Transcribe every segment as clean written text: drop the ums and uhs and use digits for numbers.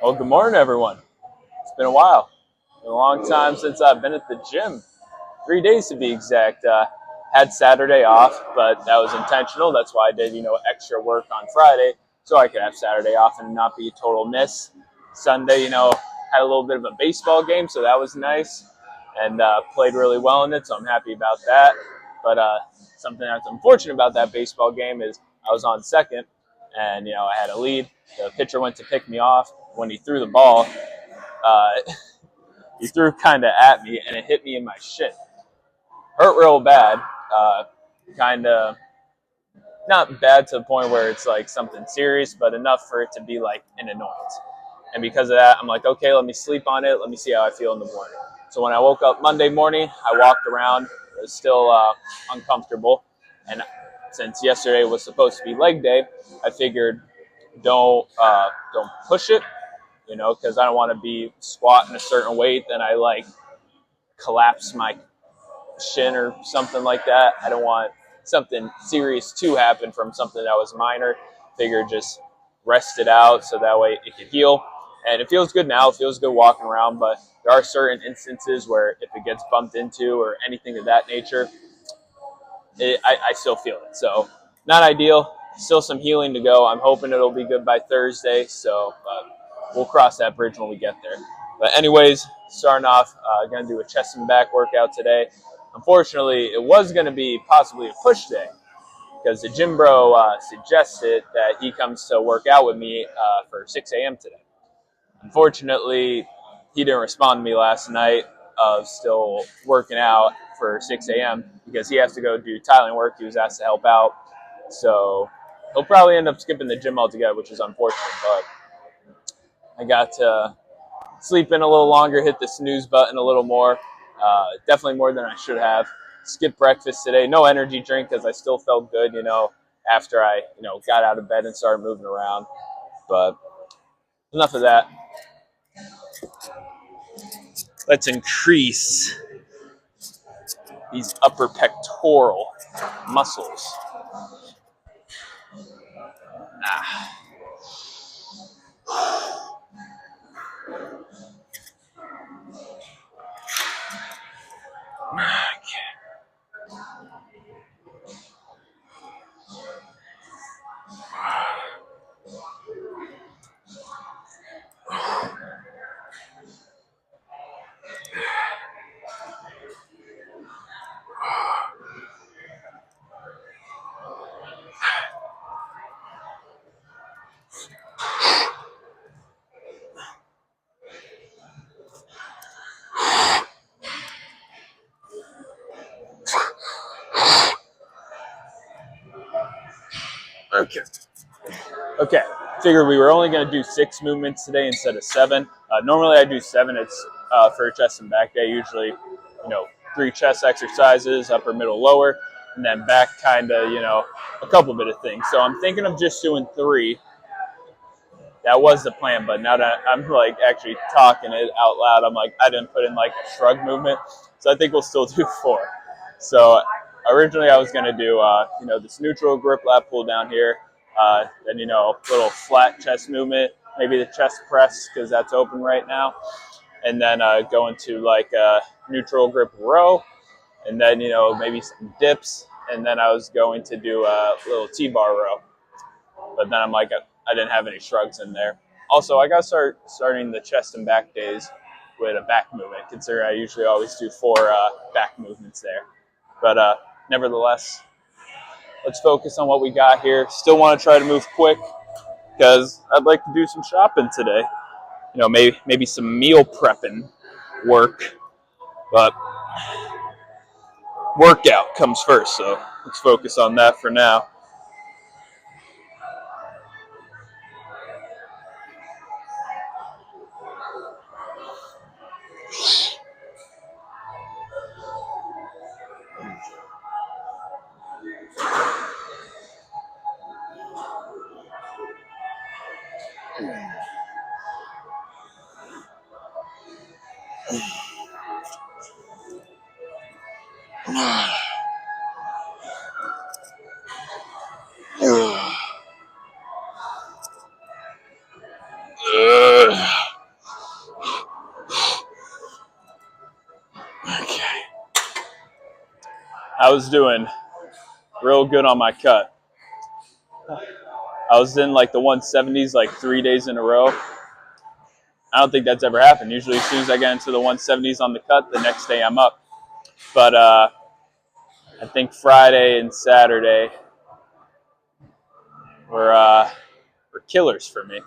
Well, good morning, everyone. It's been a while. Been a long time since I've been at the gym. 3 days to be exact. Had Saturday off, but that was intentional. That's why I did, extra work on Friday so I could have Saturday off and not be a total miss. Sunday, had a little bit of a baseball game, so that was nice and played really well in it, so I'm happy about that. But something that's unfortunate about that baseball game is I was on second and, I had a lead. The pitcher went to pick me off. When he threw the ball, uh, he threw kind of at me and it hit me in my shin. Hurt real bad. Kind of not bad to the point where it's like something serious, but enough for it to be like an annoyance. And because of that, I'm like, okay, let me sleep on it. Let me see how I feel in the morning. So when I woke up Monday morning, I walked around. It was still uncomfortable. And since yesterday was supposed to be leg day, I figured don't push it, because I don't want to be squatting a certain weight. Then I like collapse my shin or something like that. I don't want something serious to happen from something that was minor. Figured just rest it out so that way it can heal. And it feels good now. It feels good walking around, but there are certain instances where if it gets bumped into or anything of that nature, I still feel it. So not ideal. Still some healing to go. I'm hoping it'll be good by Thursday. So we'll cross that bridge when we get there. But anyways, starting off, going to do a chest and back workout today. Unfortunately, it was going to be possibly a push day because the gym bro suggested that he comes to work out with me for 6 a.m. today. Unfortunately, he didn't respond to me last night of still working out for 6 a.m. because he has to go do tiling work. He was asked to help out. So he'll probably end up skipping the gym altogether, which is unfortunate. But I got to sleep in a little longer, hit the snooze button a little more. Definitely more than I should have. Skipped breakfast today. No energy drink because I still felt good, after I, got out of bed and started moving around. But enough of that. Let's increase these upper pectoral muscles. Ah. Okay. Figured we were only going to do 6 movements today instead of 7. Normally I do 7. It's for a chest and back day. Usually, 3 chest exercises, upper, middle, lower, and then back kind of, a couple bit of things. So I'm thinking of just doing 3. That was the plan, but now that I'm like actually talking it out loud, I'm like, I didn't put in like a shrug movement. So I think we'll still do 4. So originally I was going to do, this neutral grip lat pull down here. Then, little flat chest movement, maybe the chest press because that's open right now. And then go into like a neutral grip row. And then, maybe some dips. And then I was going to do a little T-bar row. But then I'm like, I didn't have any shrugs in there. Also, I got to start starting the chest and back days with a back movement, considering I usually always do 4 back movements there. But nevertheless, let's focus on what we got here. Still want to try to move quick because I'd like to do some shopping today. Maybe some meal prepping work. But workout comes first, so let's focus on that for now. Okay. I was doing real good on my cut. I was in like the 170s like 3 days in a row. I don't think that's ever happened. Usually as soon as I get into the 170s on the cut, the next day I'm up. But I think Friday and Saturday were killers for me.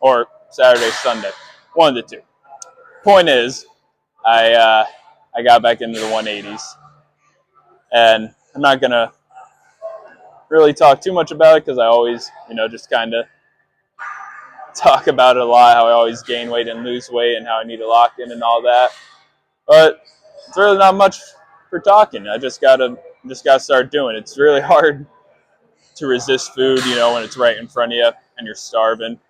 Or Saturday, Sunday. One of the two. Point is, I got back into the 180s. And I'm not going to really talk too much about it because I always, just kind of talk about it a lot, how I always gain weight and lose weight and how I need to lock in and all that. But it's really not much for talking. I just gotta start doing it. It's really hard to resist food, when it's right in front of you and you're starving.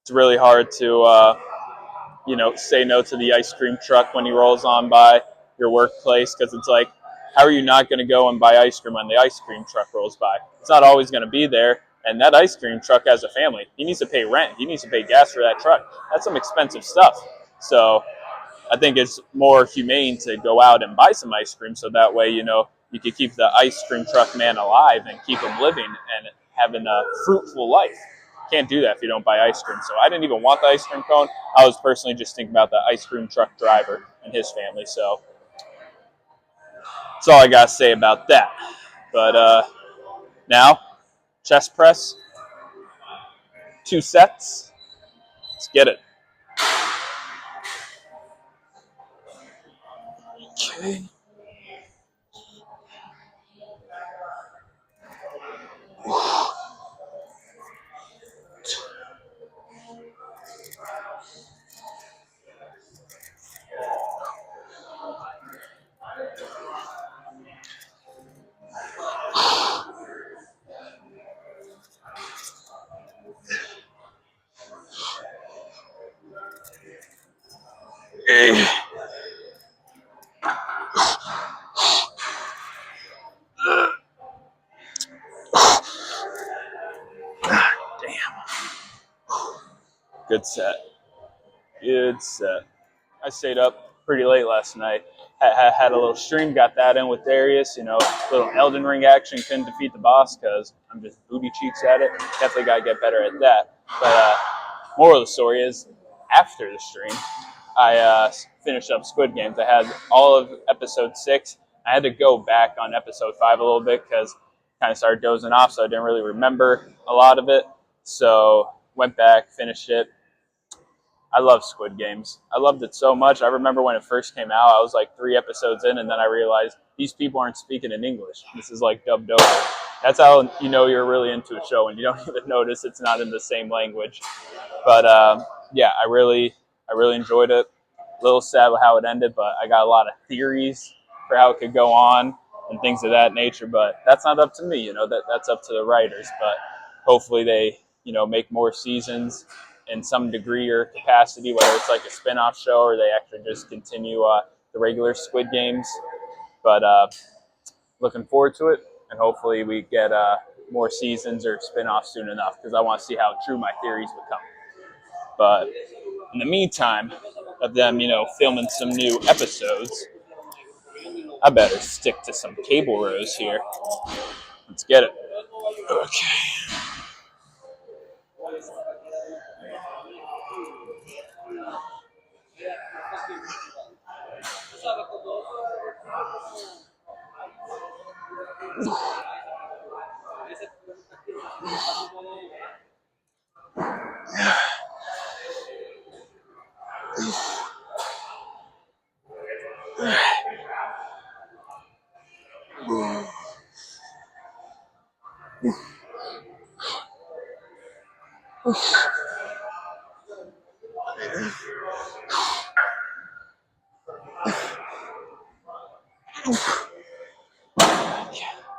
It's really hard to say no to the ice cream truck when he rolls on by your workplace, because it's like, how are you not going to go and buy ice cream when the ice cream truck rolls by? It's not always going to be there, and that ice cream truck has a family. He needs to pay rent. He needs to pay gas for that truck. That's some expensive stuff. So I think it's more humane to go out and buy some ice cream, so that way, you can keep the ice cream truck man alive and keep him living and having a fruitful life. Can't do that if you don't buy ice cream. So I didn't even want the ice cream cone. I was personally just thinking about the ice cream truck driver and his family. So that's all I got to say about that. But now, chest press, 2 sets. Let's get it. Okay. Good set. Good set. I stayed up pretty late last night. Had a little stream, got that in with Darius. A little Elden Ring action. Couldn't defeat the boss because I'm just booty cheeks at it. Definitely got to get better at that. But moral of the story is, after the stream, I finished up Squid Games. I had all of episode 6. I had to go back on episode 5 a little bit because I kind of started dozing off, so I didn't really remember a lot of it. So went back, finished it. I love Squid Games. I loved it so much. I remember when it first came out, I was like 3 episodes in, and then I realized these people aren't speaking in English. This is like dubbed over. That's how you know you're really into a show, and you don't even notice it's not in the same language. But yeah, I really enjoyed it. A little sad with how it ended, but I got a lot of theories for how it could go on and things of that nature. But that's not up to me, that's up to the writers. But hopefully they, make more seasons in some degree or capacity, whether it's like a spin-off show or they actually just continue the regular Squid Games. But looking forward to it, and hopefully we get more seasons or spin-offs soon enough, because I want to see how true my theories become. But in the meantime of them, filming some new episodes, I better stick to some cable rows here. Let's get it. Okay.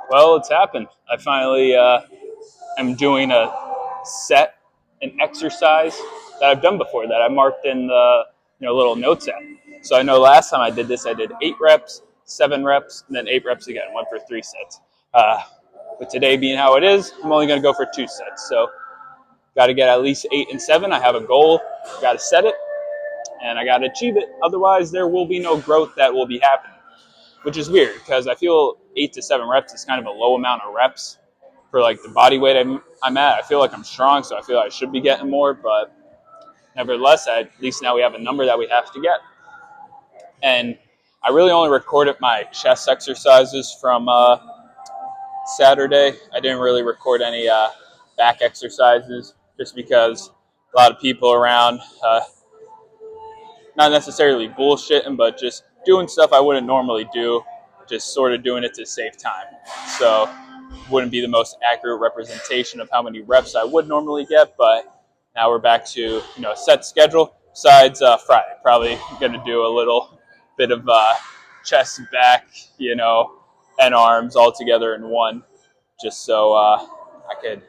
Well, it's happened. I finally am doing a set, an exercise that I've done before that I marked in the little notes app. So I know last time I did this, I did 8 reps, 7 reps, and then 8 reps again. Went for 3 sets. But today being how it is, I'm only going to go for 2 sets. So got to get at least 8 and 7. I have a goal, got to set it, and I got to achieve it. Otherwise, there will be no growth that will be happening, which is weird because I feel 8 to 7 reps is kind of a low amount of reps for like the body weight I'm at. I feel like I'm strong, so I feel like I should be getting more, but nevertheless, at least now we have a number that we have to get. And I really only recorded my chest exercises from Saturday. I didn't really record any back exercises just because a lot of people around, not necessarily bullshitting, but just doing stuff I wouldn't normally do, just sort of doing it to save time. So wouldn't be the most accurate representation of how many reps I would normally get, but now we're back to a set schedule. Besides Friday, probably going to do a little bit of chest, back, and arms all together in one, just so I could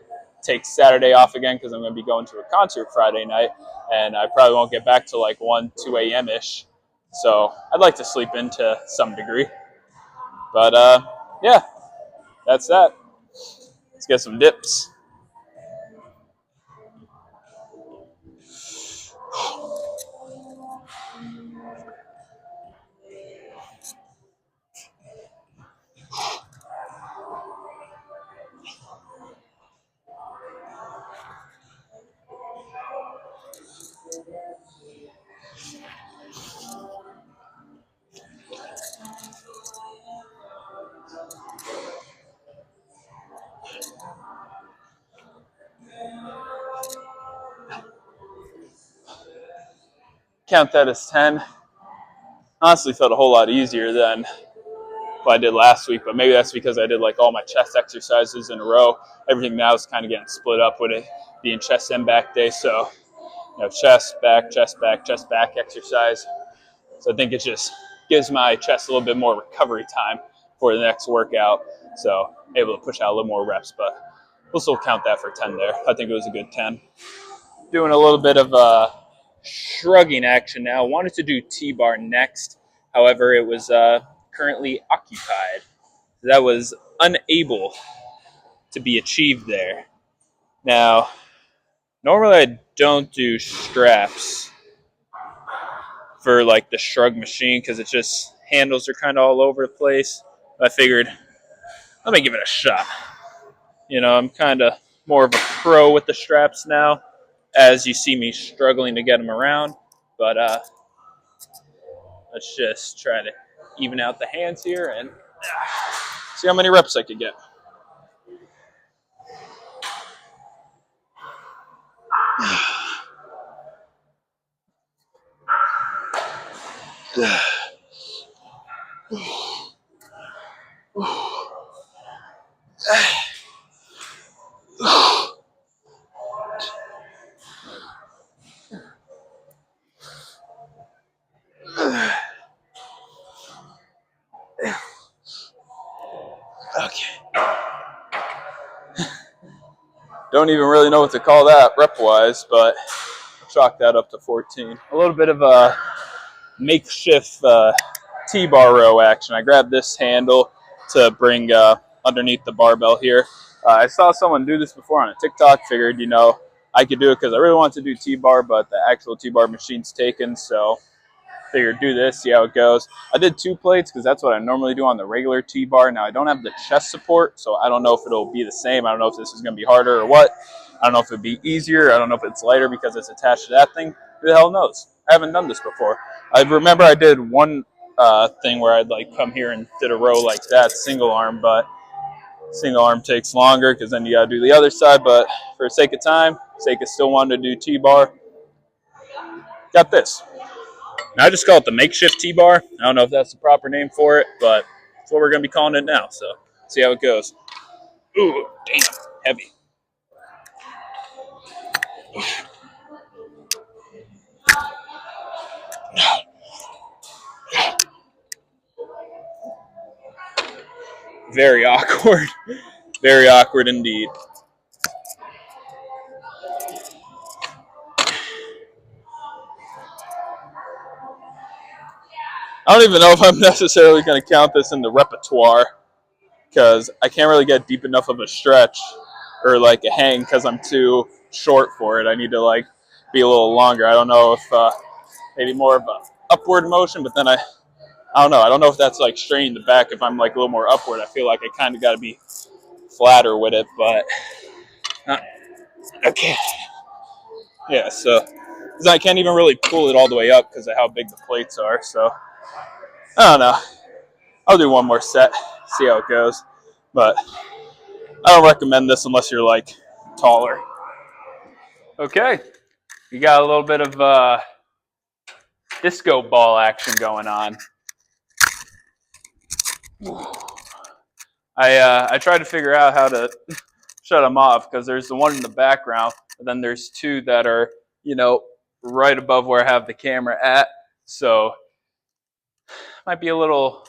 take Saturday off again because I'm going to be going to a concert Friday night, and I probably won't get back to like 1, 2 a.m. ish. So I'd like to sleep in to some degree. But yeah, that's that. Let's get some dips. Count that as 10. Honestly, felt a whole lot easier than what I did last week, but maybe that's because I did like all my chest exercises in a row. Everything now is kind of getting split up with it being chest and back day. So, chest, back, chest, back, chest, back exercise. So I think it just gives my chest a little bit more recovery time for the next workout. So able to push out a little more reps, but we'll still count that for 10 there. I think it was a good 10. Doing a little bit of shrugging action now. Wanted to do T-bar next. However, it was currently occupied. That was unable to be achieved there. Now, normally I don't do straps for like the shrug machine because it's just handles are kind of all over the place. I figured, let me give it a shot. I'm kind of more of a pro with the straps now, as you see me struggling to get them around. But let's just try to even out the hands here and see how many reps I could get. Okay. Don't even really know what to call that rep-wise, but I'll chalk that up to 14. A little bit of a makeshift T-bar row action. I grabbed this handle to bring underneath the barbell here. I saw someone do this before on a TikTok. Figured, I could do it because I really want to do T-bar, but the actual T-bar machine's taken, so figured do this, see how it goes. I did 2 plates because that's what I normally do on the regular T-bar. Now, I don't have the chest support, so I don't know if it'll be the same. I don't know if this is going to be harder or what. I don't know if it'd be easier. I don't know if it's lighter because it's attached to that thing. Who the hell knows? I haven't done this before. I remember I did one thing where I'd like come here and did a row like that, single arm, but single arm takes longer because then you got to do the other side. But for the sake of time, sake of still wanting to do T-bar, got this. Now, I just call it the makeshift T-bar. I don't know if that's the proper name for it, but that's what we're going to be calling it now. So, see how it goes. Ooh, damn, heavy. Very awkward. Very awkward indeed. I don't even know if I'm necessarily going to count this in the repertoire because I can't really get deep enough of a stretch or like a hang because I'm too short for it. I need to like be a little longer. I don't know if maybe more of a upward motion, but then I don't know. I don't know if that's like straining the back. If I'm like a little more upward, I feel like I kind of got to be flatter with it. But okay, yeah. So 'cause I can't even really pull it all the way up because of how big the plates are. So I don't know. I'll do one more set, see how it goes. But I don't recommend this unless you're like taller. Okay, you got a little bit of disco ball action going on. I tried to figure out how to shut them off because there's the one in the background, and then there's two that are, right above where I have the camera at. So might be a little,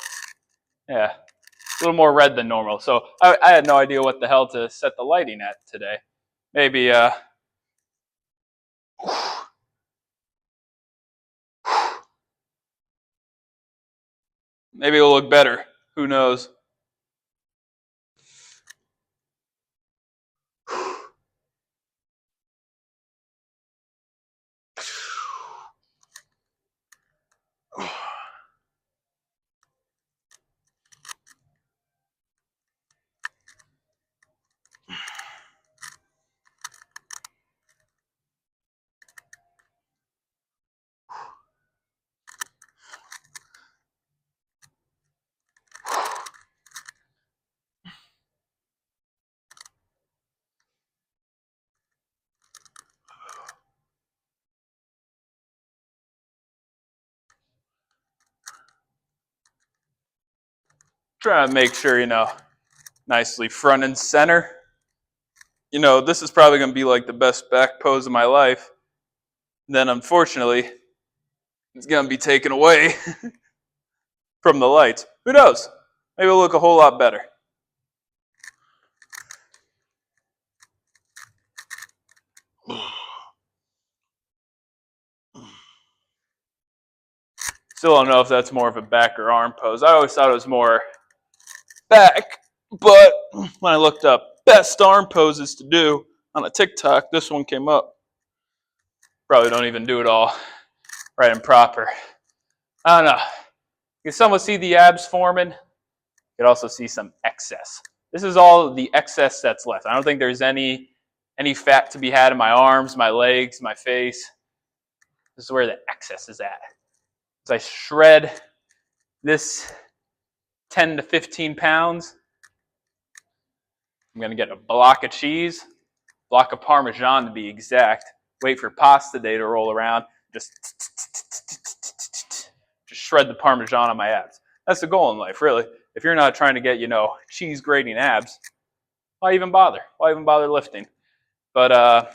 yeah, a little more red than normal. So I had no idea what the hell to set the lighting at today. Maybe maybe it'll look better. Who knows? Trying to make sure, nicely front and center. This is probably going to be like the best back pose of my life. Then, unfortunately, it's going to be taken away from the lights. Who knows? Maybe it'll look a whole lot better. Still don't know if that's more of a back or arm pose. I always thought it was more back, but when I looked up best arm poses to do on a TikTok, this one came up. Probably don't even do it all right and proper. I don't know. You can somewhat see the abs forming. You can also see some excess. This is all the excess that's left. I don't think there's any fat to be had in my arms, my legs, my face. This is where the excess is at. So I shred this 10 to 15 pounds. I'm going to get a block of cheese, block of Parmesan to be exact. Wait for pasta day to roll around. Just shred the Parmesan on my abs. That's the goal in life, really. If you're not trying to get, cheese grating abs, why even bother? Why even bother lifting? But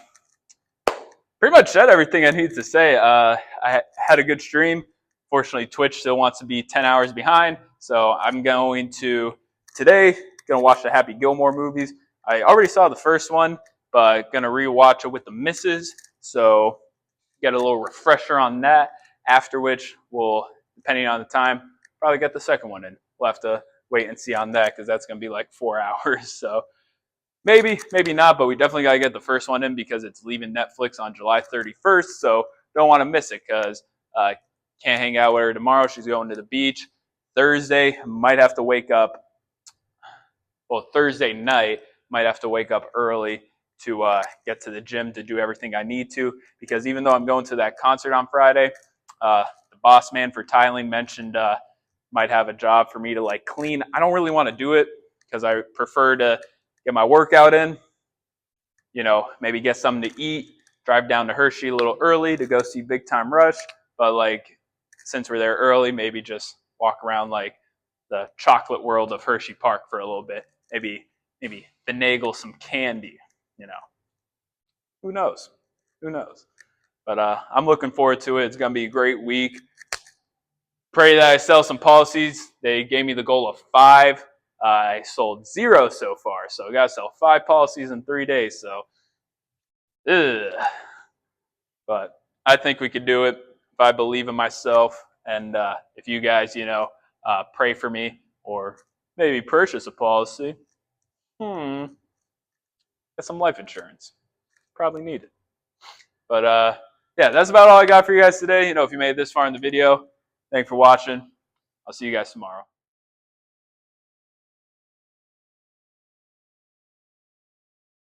pretty much said everything I need to say. I had a good stream. Fortunately, Twitch still wants to be 10 hours behind. So I'm going to, today, going to watch the Happy Gilmore movies. I already saw the first one, but going to rewatch it with the missus. So get a little refresher on that. After which, we'll, depending on the time, probably get the second one in. We'll have to wait and see on that because that's going to be like 4 hours. So maybe, maybe not, but we definitely got to get the first one in because it's leaving Netflix on July 31st. So don't want to miss it because can't hang out with her tomorrow. She's going to the beach. Thursday, might have to wake up. Well, Thursday night, might have to wake up early to get to the gym to do everything I need to. Because even though I'm going to that concert on Friday, the boss man for tiling mentioned might have a job for me to like clean. I don't really want to do it because I prefer to get my workout in, maybe get something to eat, drive down to Hershey a little early to go see Big Time Rush. But like, since we're there early, maybe just walk around like the chocolate world of Hershey Park for a little bit. Maybe finagle some candy, Who knows? Who knows? But I'm looking forward to it. It's going to be a great week. Pray that I sell some policies. They gave me the goal of 5. I sold 0 so far. So I got to sell 5 policies in 3 days. So, but I think we could do it if I believe in myself. And if you guys, pray for me or maybe purchase a policy. That's Get some life insurance. Probably need it. But yeah, that's about all I got for you guys today. If you made it this far in the video, thanks for watching. I'll see you guys tomorrow.